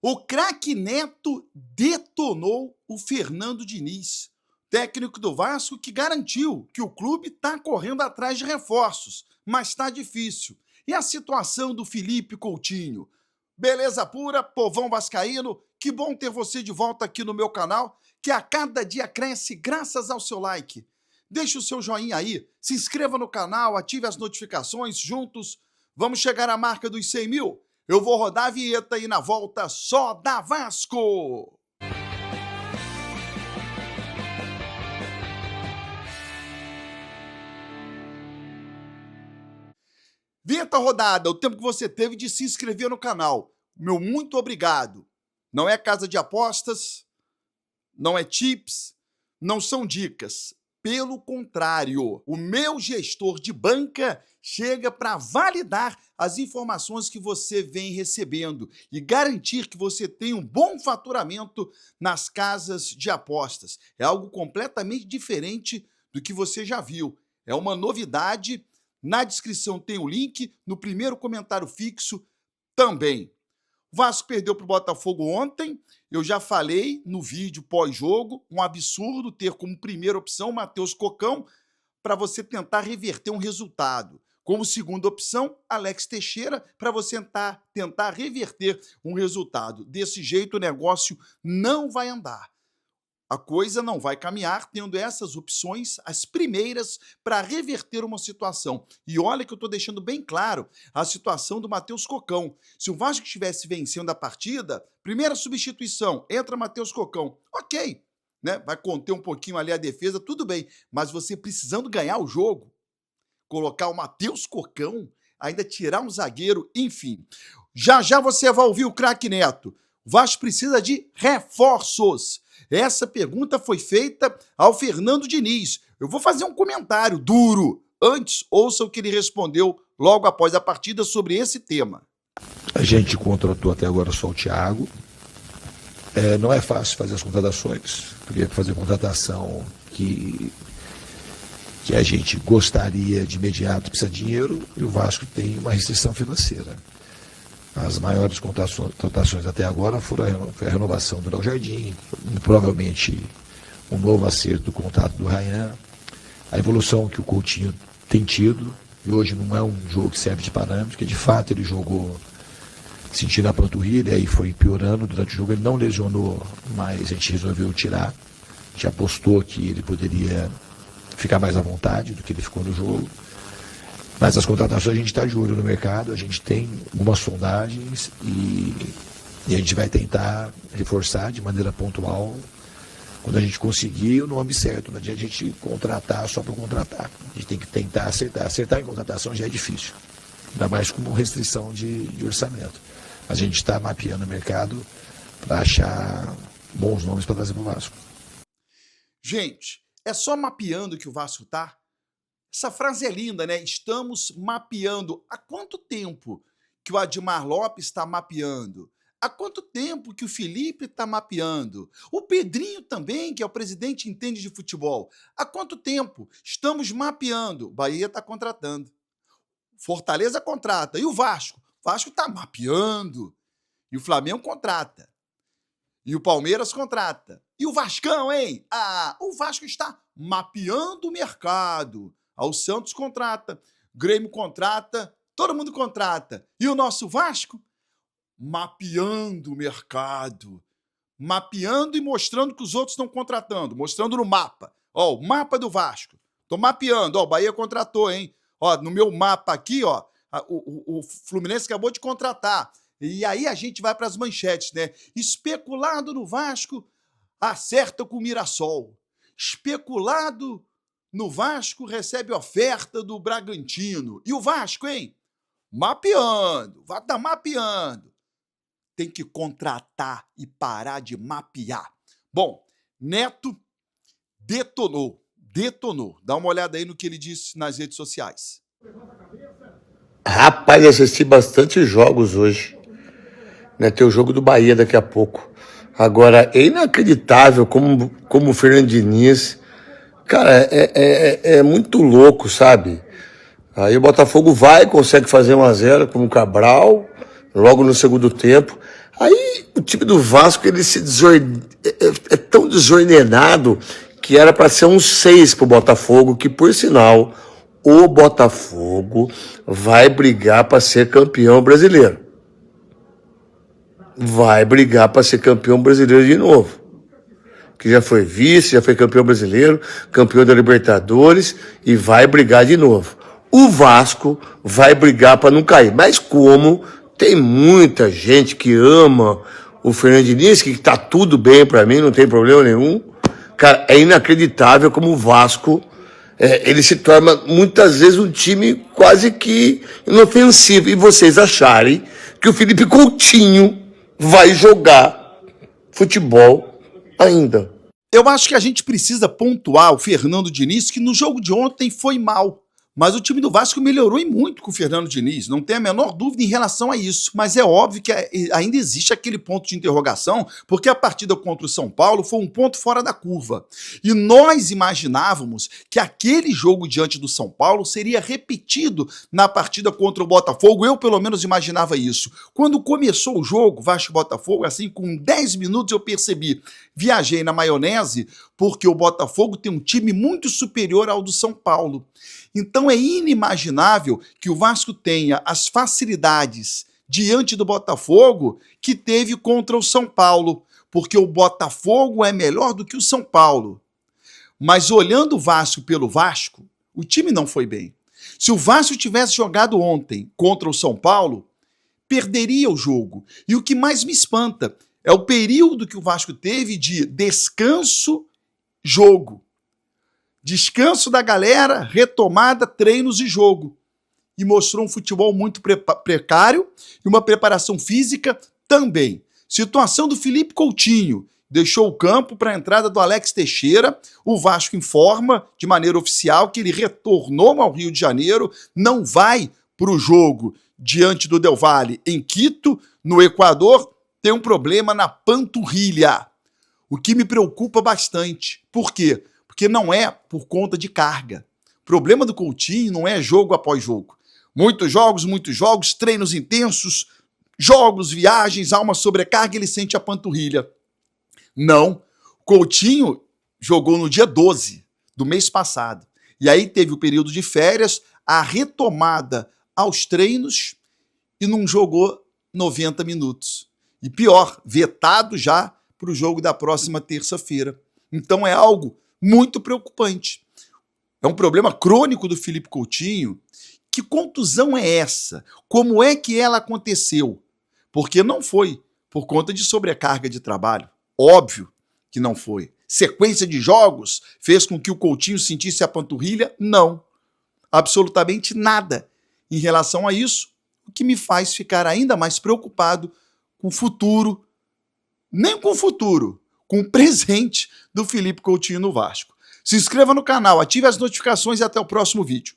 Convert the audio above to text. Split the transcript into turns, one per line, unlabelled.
O craque Neto detonou o Fernando Diniz, técnico do Vasco, que garantiu que o clube está correndo atrás de reforços, mas está difícil. E a situação do Felipe Coutinho? Beleza pura, povão vascaíno, que bom ter você de volta aqui no meu canal, que a cada dia cresce graças ao seu like. Deixe o seu joinha aí, se inscreva no canal, ative as notificações, juntos vamos chegar à marca dos 100 mil. Eu vou rodar a vinheta e na volta só dá Vasco! Vinheta rodada, o tempo que você teve de se inscrever no canal. Meu muito obrigado. Não é casa de apostas, não é tips, não são dicas. Pelo contrário, o meu gestor de banca chega para validar as informações que você vem recebendo e garantir que você tem um bom faturamento nas casas de apostas. É algo completamente diferente do que você já viu. É uma novidade. Na descrição tem o link, no primeiro comentário fixo também. O Vasco perdeu para o Botafogo ontem, eu já falei no vídeo pós-jogo, um absurdo ter como primeira opção Matheus Cocão para você tentar reverter um resultado. Como segunda opção, Alex Teixeira, para você tentar reverter um resultado. Desse jeito o negócio não vai andar. A coisa não vai caminhar tendo essas opções, as primeiras, para reverter uma situação. E olha que eu estou deixando bem claro a situação do Matheus Cocão. Se o Vasco estivesse vencendo a partida, primeira substituição, entra Matheus Cocão. Ok, né? Vai conter um pouquinho ali a defesa, tudo bem. Mas você precisando ganhar o jogo, colocar o Matheus Cocão, ainda tirar um zagueiro, enfim. Já já você vai ouvir o craque Neto. O Vasco precisa de reforços. Essa pergunta foi feita ao Fernando Diniz. Eu vou fazer um comentário duro. Antes, ouça o que ele respondeu logo após a partida sobre esse tema.
A gente contratou até agora só o Thiago. Não é fácil fazer as contratações, porque fazer contratação que a gente gostaria de imediato precisa de dinheiro e o Vasco tem uma restrição financeira. As maiores contratações até agora foi a renovação do Léo Jardim, provavelmente um novo acerto do contrato do Ryan, a evolução que o Coutinho tem tido, e hoje não é um jogo que serve de parâmetro, porque de fato ele jogou sentindo a panturrilha e foi piorando durante o jogo, ele não lesionou, mas a gente resolveu tirar, a gente apostou que ele poderia ficar mais à vontade do que ele ficou no jogo. Mas as contratações a gente está de olho no mercado, a gente tem algumas sondagens e a gente vai tentar reforçar de maneira pontual quando a gente conseguir o nome certo. Não adianta a gente contratar só para contratar. A gente tem que tentar acertar. Acertar em contratação já é difícil, ainda mais com restrição de orçamento. A gente está mapeando o mercado para achar bons nomes para trazer para o Vasco.
Gente, é só mapeando que o Vasco está? Essa frase é linda, né? Estamos mapeando. Há quanto tempo que o Admar Lopes está mapeando? Há quanto tempo que o Felipe está mapeando? O Pedrinho também, que é o presidente entende de futebol. Há quanto tempo estamos mapeando? Bahia está contratando. Fortaleza contrata. E o Vasco? O Vasco está mapeando. E o Flamengo contrata. E o Palmeiras contrata. E o Vascão, hein? O Vasco está mapeando o mercado. O Santos contrata, Grêmio contrata, todo mundo contrata. E o nosso Vasco? Mapeando o mercado. Mapeando e mostrando que os outros estão contratando. Mostrando no mapa. Ó, o mapa do Vasco. Tô mapeando. Ó, o Bahia contratou, hein? Ó, no meu mapa aqui, ó, o Fluminense acabou de contratar. E aí a gente vai para as manchetes, né? Especulado no Vasco, acerta com o Mirassol. Especulado no Vasco, recebe oferta do Bragantino. E o Vasco, hein? Mapeando. Vai estar mapeando. Tem que contratar e parar de mapear. Bom, Neto detonou. Detonou. Dá uma olhada aí no que ele disse nas redes sociais.
Rapaz, assisti bastante jogos hoje. Né? Tem o jogo do Bahia daqui a pouco. Agora, é inacreditável como o Fernando Diniz... Cara, é muito louco, sabe? Aí o Botafogo consegue fazer 1-0 com o Cabral, logo no segundo tempo. Aí o time do Vasco ele é tão desordenado que era para ser um 6 pro Botafogo, que por sinal o Botafogo vai brigar para ser campeão brasileiro. Vai brigar para ser campeão brasileiro de novo. Que já foi vice, já foi campeão brasileiro, campeão da Libertadores e vai brigar de novo. O Vasco vai brigar para não cair. Mas como tem muita gente que ama o Fernando Diniz, que tá tudo bem para mim, não tem problema nenhum. Cara, é inacreditável como o Vasco ele se torna muitas vezes um time quase que inofensivo. E vocês acharem que o Felipe Coutinho vai jogar futebol ainda.
Eu acho que a gente precisa pontuar o Fernando Diniz, que no jogo de ontem foi mal. Mas o time do Vasco melhorou e muito com o Fernando Diniz, não tem a menor dúvida em relação a isso. Mas é óbvio que ainda existe aquele ponto de interrogação, porque a partida contra o São Paulo foi um ponto fora da curva. E nós imaginávamos que aquele jogo diante do São Paulo seria repetido na partida contra o Botafogo. Eu, pelo menos, imaginava isso. Quando começou o jogo, Vasco e Botafogo, assim, com 10 minutos eu percebi. Viajei na maionese, porque o Botafogo tem um time muito superior ao do São Paulo. Então é inimaginável que o Vasco tenha as facilidades diante do Botafogo que teve contra o São Paulo, porque o Botafogo é melhor do que o São Paulo. Mas olhando o Vasco pelo Vasco, o time não foi bem. Se o Vasco tivesse jogado ontem contra o São Paulo, perderia o jogo. E o que mais me espanta é o período que o Vasco teve de descanso-jogo. Descanso da galera, retomada, treinos e jogo. E mostrou um futebol muito precário e uma preparação física também. Situação do Felipe Coutinho. Deixou o campo para a entrada do Alex Teixeira. O Vasco informa de maneira oficial que ele retornou ao Rio de Janeiro, não vai para o jogo diante do Del Valle em Quito, no Equador. Tem um problema na panturrilha, o que me preocupa bastante. Por quê? Porque não é por conta de carga. O problema do Coutinho não é jogo após jogo. Muitos jogos, treinos intensos, jogos, viagens, há uma sobrecarga e ele sente a panturrilha. Não. O Coutinho jogou no dia 12 do mês passado. E aí teve o período de férias, a retomada aos treinos e não jogou 90 minutos. E pior, vetado já para o jogo da próxima terça-feira. Então é algo muito preocupante. É um problema crônico do Felipe Coutinho. Que contusão é essa? Como é que ela aconteceu? Porque não foi por conta de sobrecarga de trabalho. Óbvio que não foi. Sequência de jogos fez com que o Coutinho sentisse a panturrilha? Não. Absolutamente nada em relação a isso, o que me faz ficar ainda mais preocupado com o futuro, nem com o futuro, com o presente do Felipe Coutinho no Vasco. Se inscreva no canal, ative as notificações e até o próximo vídeo.